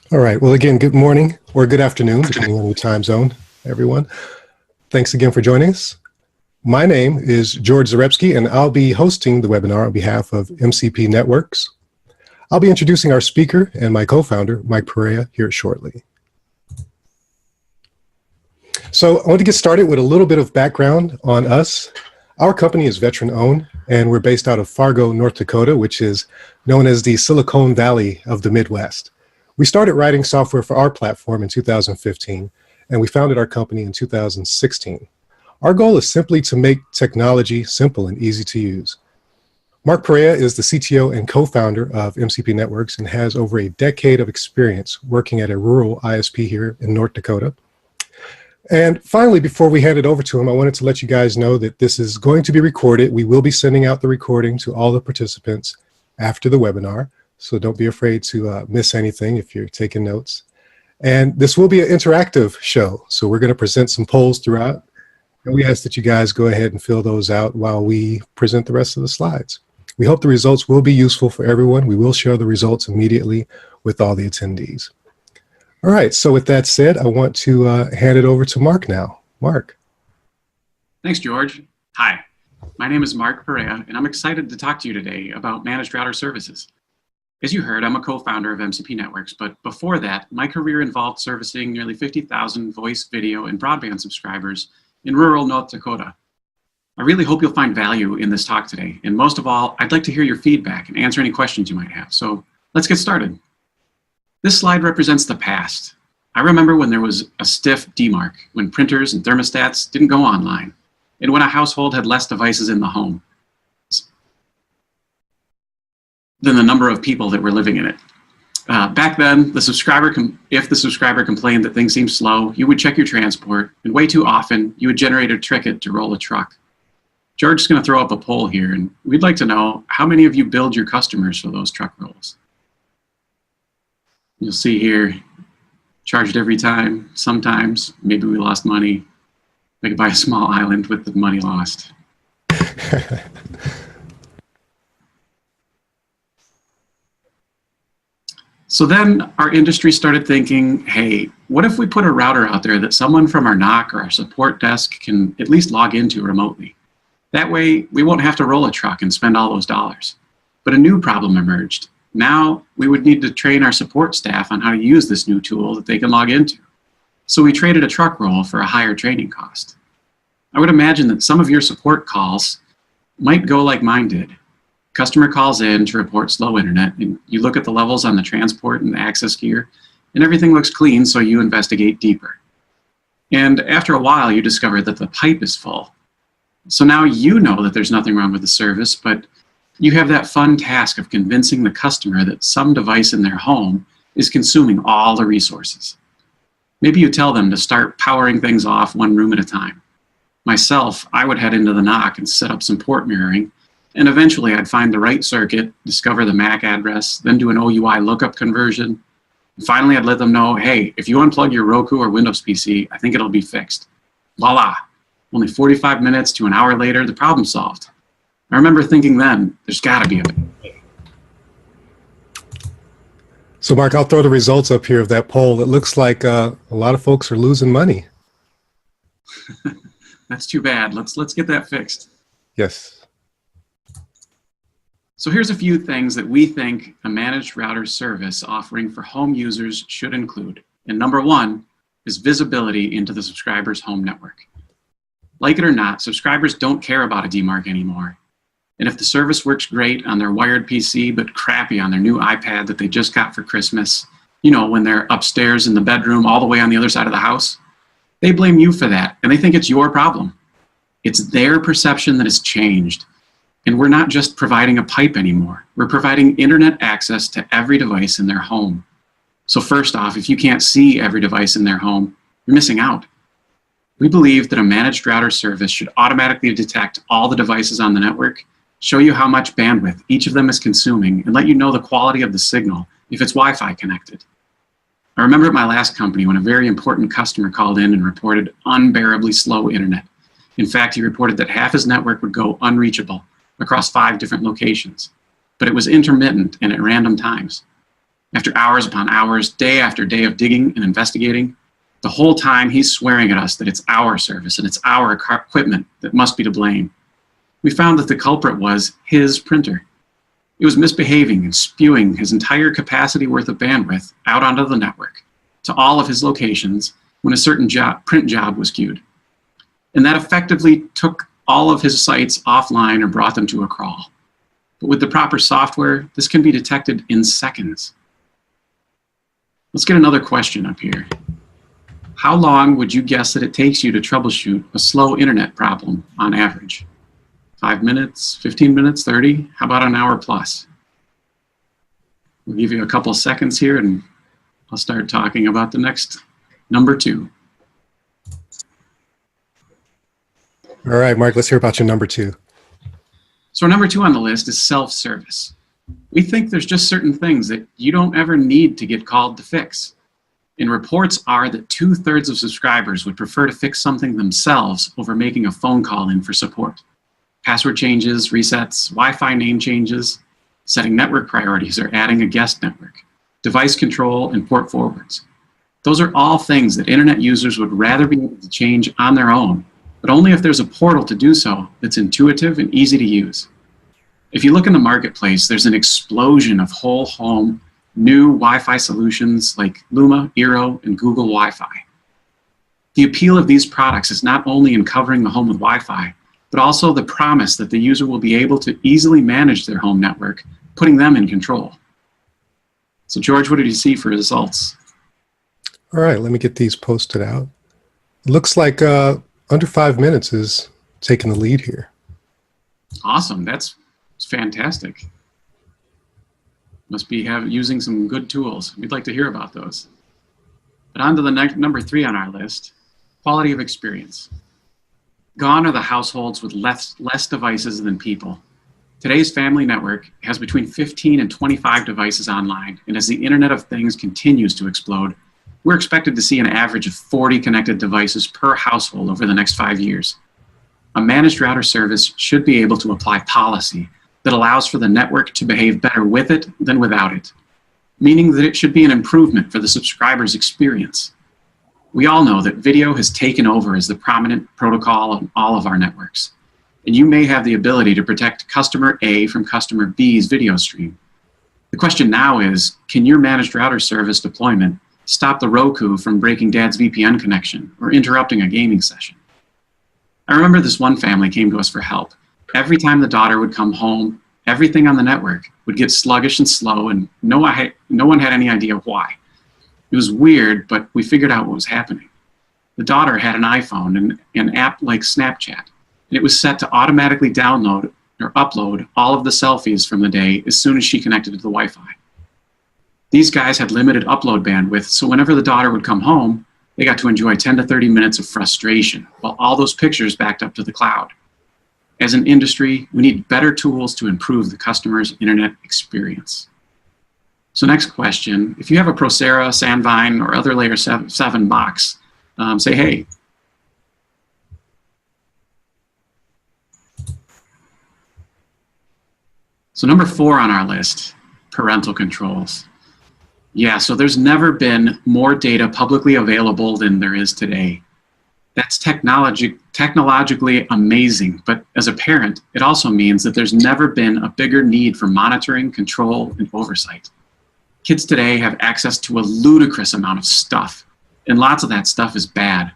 All right. Well, again, good morning or good afternoon, depending on your time zone, everyone. Thanks again for joining us. My name is George Zarepski, and I'll be hosting the webinar on behalf of MCP Networks. I'll be introducing our speaker and my co-founder, Mike Perea, here shortly. So I want to get started with a little bit of background on us. Our company is veteran-owned, and we're based out of Fargo, North Dakota, which is known as the Silicon Valley of the Midwest. We started writing software for our platform in 2015, and we founded our company in 2016. Our goal is simply to make technology simple and easy to use. Mark Perea is the CTO and co-founder of MCP Networks and has over a decade of experience working at a rural ISP here in North Dakota. And finally, before we hand it over to him, I wanted to let you guys know that this is going to be recorded. We will be sending out the recording to all the participants after the webinar. So don't be afraid to miss anything if you're taking notes. And this will be an interactive show. So we're going to present some polls throughout. And we ask that you guys go ahead and fill those out while we present the rest of the slides. We hope the results will be useful for everyone. We will share the results immediately with all the attendees. All right, so with that said, I want to hand it over to Mark now. Mark. Thanks, George. Hi, my name is Mark Perea, and I'm excited to talk to you today about managed router services. As you heard, I'm a co-founder of MCP Networks, but before that, my career involved servicing nearly 50,000 voice, video, and broadband subscribers in rural North Dakota. I really hope you'll find value in this talk today, and most of all, I'd like to hear your feedback and answer any questions you might have. So let's get started. This slide represents the past. I remember when there was a stiff DMARC, when printers and thermostats didn't go online, and when a household had less devices in the home than the number of people that were living in it. Back then, if the subscriber complained that things seemed slow, you would check your transport, and way too often, you would generate a ticket to roll a truck. George is going to throw up a poll here, and we'd like to know how many of you billed your customers for those truck rolls. You'll see here, charged every time, sometimes, maybe we lost money. We could buy a small island with the money lost. So then our industry started thinking, hey, what if we put a router out there that someone from our NOC or our support desk can at least log into remotely? That way, we won't have to roll a truck and spend all those dollars. But a new problem emerged. Now, we would need to train our support staff on how to use this new tool that they can log into. So we traded a truck roll for a higher training cost. I would imagine that some of your support calls might go like mine did. Customer calls in to report slow internet, and you look at the levels on the transport and the access gear, and everything looks clean, so you investigate deeper. And after a while, you discover that the pipe is full. So now you know that there's nothing wrong with the service, but you have that fun task of convincing the customer that some device in their home is consuming all the resources. Maybe you tell them to start powering things off one room at a time. Myself, I would head into the NOC and set up some port mirroring, and eventually I'd find the right circuit, discover the MAC address, then do an OUI lookup conversion. And finally, I'd let them know, hey, if you unplug your Roku or Windows PC, I think it'll be fixed. Voila, only 45 minutes to an hour later, the problem's solved. I remember thinking then, there's gotta be a better way. So Mark, I'll throw the results up here of that poll. It looks like a lot of folks are losing money. That's too bad. Let's get that fixed. Yes. So here's a few things that we think a managed router service offering for home users should include. And number one is visibility into the subscriber's home network. Like it or not, subscribers don't care about a DMARC anymore. And if the service works great on their wired PC, but crappy on their new iPad that they just got for Christmas, you know, when they're upstairs in the bedroom all the way on the other side of the house, they blame you for that, and they think it's your problem. It's their perception that has changed. And we're not just providing a pipe anymore. We're providing internet access to every device in their home. So first off, if you can't see every device in their home, you're missing out. We believe that a managed router service should automatically detect all the devices on the network, show you how much bandwidth each of them is consuming, and let you know the quality of the signal if it's Wi-Fi connected. I remember at my last company when a very important customer called in and reported unbearably slow internet. In fact, he reported that half his network would go unreachable across 5 different locations, but it was intermittent and at random times. After hours upon hours, day after day of digging and investigating, the whole time he's swearing at us that it's our service and it's our equipment that must be to blame. We found that the culprit was his printer. It was misbehaving and spewing his entire capacity worth of bandwidth out onto the network to all of his locations when a certain print job was queued. And that effectively took all of his sites offline or brought them to a crawl. But with the proper software, this can be detected in seconds. Let's get another question up here. How long would you guess that it takes you to troubleshoot a slow internet problem on average? 5 minutes, 15 minutes, 30? How about an hour plus? We'll give you a couple seconds here and I'll start talking about the next number 2. All right, Mark, let's hear about your number 2. So number 2 on the list is self-service. We think there's just certain things that you don't ever need to get called to fix. And reports are that 2/3 of subscribers would prefer to fix something themselves over making a phone call in for support. Password changes, resets, Wi-Fi name changes, setting network priorities, or adding a guest network, device control, and port forwards. Those are all things that internet users would rather be able to change on their own, but only if there's a portal to do so that's intuitive and easy to use. If you look in the marketplace, there's an explosion of whole home, new Wi-Fi solutions like Luma, Eero, and Google Wi-Fi. The appeal of these products is not only in covering the home with Wi-Fi, but also the promise that the user will be able to easily manage their home network, putting them in control. So George, what did you see for results? All right, let me get these posted out. It looks like under 5 minutes is taking the lead here. Awesome, that's fantastic. Must be using some good tools. We'd like to hear about those. But on to the next, number 3 on our list, quality of experience. Gone are the households with less devices than people. Today's family network has between 15 and 25 devices online, and as the Internet of Things continues to explode, we're expected to see an average of 40 connected devices per household over the next 5 years. A managed router service should be able to apply policy that allows for the network to behave better with it than without it, meaning that it should be an improvement for the subscriber's experience. We all know that video has taken over as the prominent protocol on all of our networks, and you may have the ability to protect customer A from customer B's video stream. The question now is, can your managed router service deployment stop the Roku from breaking Dad's VPN connection or interrupting a gaming session? I remember this one family came to us for help. Every time the daughter would come home, everything on the network would get sluggish and slow, and no one had any idea why. It was weird, but we figured out what was happening. The daughter had an iPhone and an app like Snapchat, and it was set to automatically download or upload all of the selfies from the day as soon as she connected to the Wi-Fi. These guys had limited upload bandwidth, so whenever the daughter would come home, they got to enjoy 10 to 30 minutes of frustration while all those pictures backed up to the cloud. As an industry, we need better tools to improve the customer's internet experience. So next question, if you have a Procera, Sandvine, or other layer 7 box, say hey. So number 4 on our list, parental controls. Yeah, so there's never been more data publicly available than there is today. That's technologically amazing, but as a parent, it also means that there's never been a bigger need for monitoring, control, and oversight. Kids today have access to a ludicrous amount of stuff, and lots of that stuff is bad.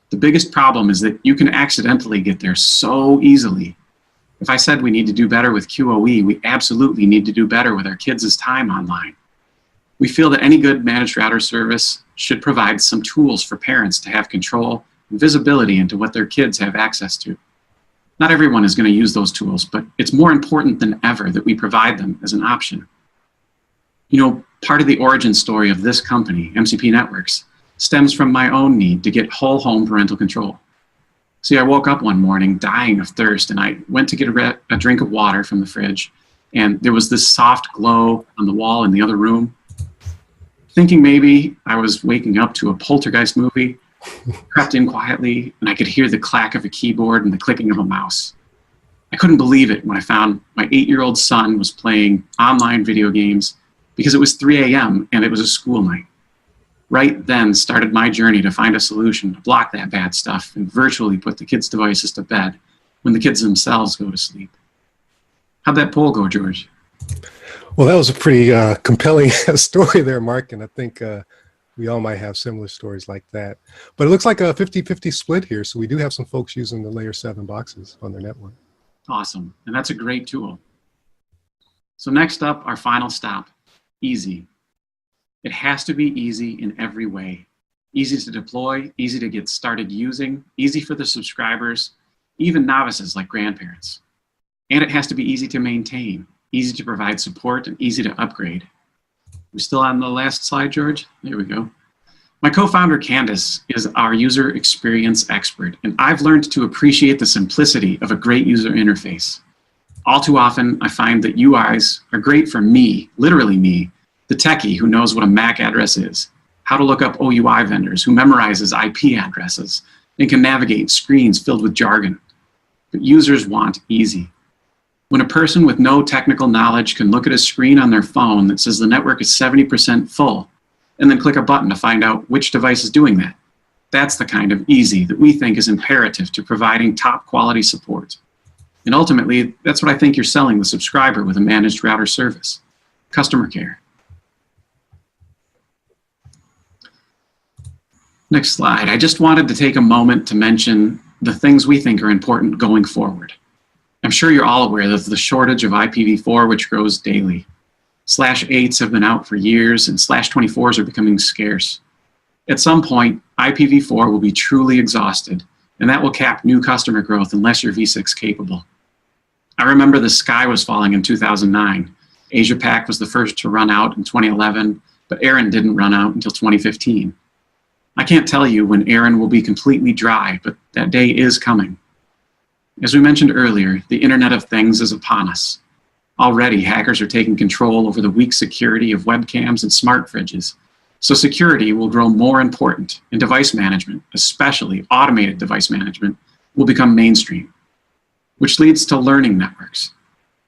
The biggest problem is that you can accidentally get there so easily. If I said we need to do better with QoE, we absolutely need to do better with our kids' time online. We feel that any good managed router service should provide some tools for parents to have control and visibility into what their kids have access to. Not everyone is going to use those tools, but it's more important than ever that we provide them as an option. You know, part of the origin story of this company, MCP Networks, stems from my own need to get whole home parental control. See, I woke up one morning dying of thirst, and I went to get a drink of water from the fridge, and there was this soft glow on the wall in the other room. Thinking maybe I was waking up to a poltergeist movie, crept in quietly, and I could hear the clack of a keyboard and the clicking of a mouse. I couldn't believe it when I found my 8-year-old son was playing online video games because it was 3 a.m. and it was a school night. Right then started my journey to find a solution to block that bad stuff and virtually put the kids' devices to bed when the kids themselves go to sleep. How'd that poll go, George? Well, that was a pretty compelling story there, Mark, and I think we all might have similar stories like that. But it looks like a 50-50 split here, so we do have some folks using the Layer 7 boxes on their network. Awesome, and that's a great tool. So next up, our final stop, easy. It has to be easy in every way. Easy to deploy, easy to get started using, easy for the subscribers, even novices like grandparents. And it has to be easy to maintain, easy to provide support, and easy to upgrade. We're still on the last slide, George? There we go. My co-founder, Candace, is our user experience expert, and I've learned to appreciate the simplicity of a great user interface. All too often, I find that UIs are great for me, literally me, the techie who knows what a MAC address is, how to look up OUI vendors, who memorizes IP addresses, and can navigate screens filled with jargon. But users want easy. When a person with no technical knowledge can look at a screen on their phone that says the network is 70% full, and then click a button to find out which device is doing that, that's the kind of easy that we think is imperative to providing top quality support. And ultimately, that's what I think you're selling the subscriber with a managed router service, customer care. Next slide. I just wanted to take a moment to mention the things we think are important going forward. I'm sure you're all aware of the shortage of IPv4, which grows daily. /8s have been out for years, and /24s are becoming scarce. At some point, IPv4 will be truly exhausted, and that will cap new customer growth unless you're V6 capable. I remember the sky was falling in 2009. Asia-Pac was the first to run out in 2011, but Aaron didn't run out until 2015. I can't tell you when Aaron will be completely dry, but that day is coming. As we mentioned earlier, the Internet of Things is upon us. Already, hackers are taking control over the weak security of webcams and smart fridges. So security will grow more important, and device management, especially automated device management, will become mainstream. Which leads to learning networks.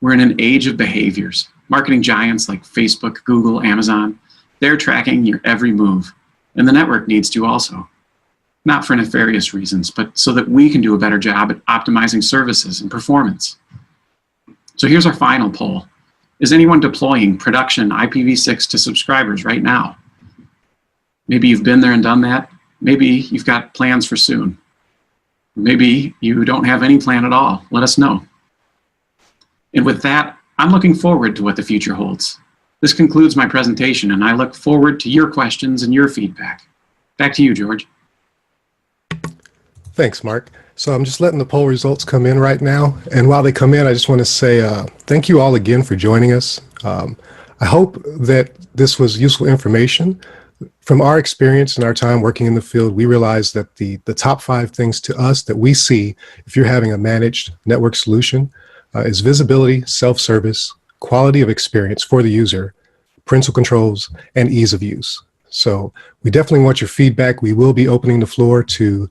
We're in an age of behaviors. Marketing giants like Facebook, Google, Amazon, they're tracking your every move. And the network needs to also. Not for nefarious reasons, but so that we can do a better job at optimizing services and performance. So here's our final poll. Is anyone deploying production IPv6 to subscribers right now? Maybe you've been there and done that. Maybe you've got plans for soon. Maybe you don't have any plan at all. Let us know. And with that, I'm looking forward to what the future holds. This concludes my presentation, and I look forward to your questions and your feedback. Back to you, George. Thanks, Mark. So I'm just letting the poll results come in right now. And while they come in, I just want to say thank you all again for joining us. I hope that this was useful information. From our experience and our time working in the field, we realize that the top 5 things to us that we see if you're having a managed network solution is visibility, self-service, quality of experience for the user, parental controls, and ease of use. So we definitely want your feedback. We will be opening the floor to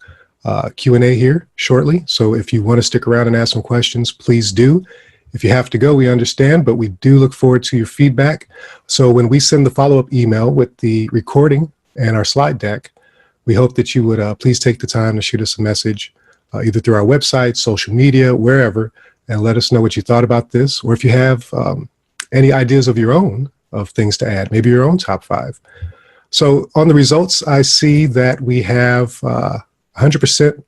Q&A here shortly. So if you want to stick around and ask some questions, please do. If you have to go, we understand, but we do look forward to your feedback. So when we send the follow-up email with the recording and our slide deck, we hope that you would please take the time to shoot us a message either through our website, social media, wherever, and let us know what you thought about this, or if you have any ideas of your own of things to add, maybe your own top 5. So on the results, I see that we have 100%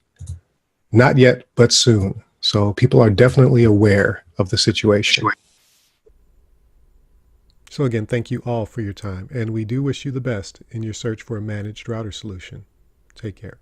not yet, but soon. So people are definitely aware of the situation. So again, thank you all for your time, and we do wish you the best in your search for a managed router solution. Take care.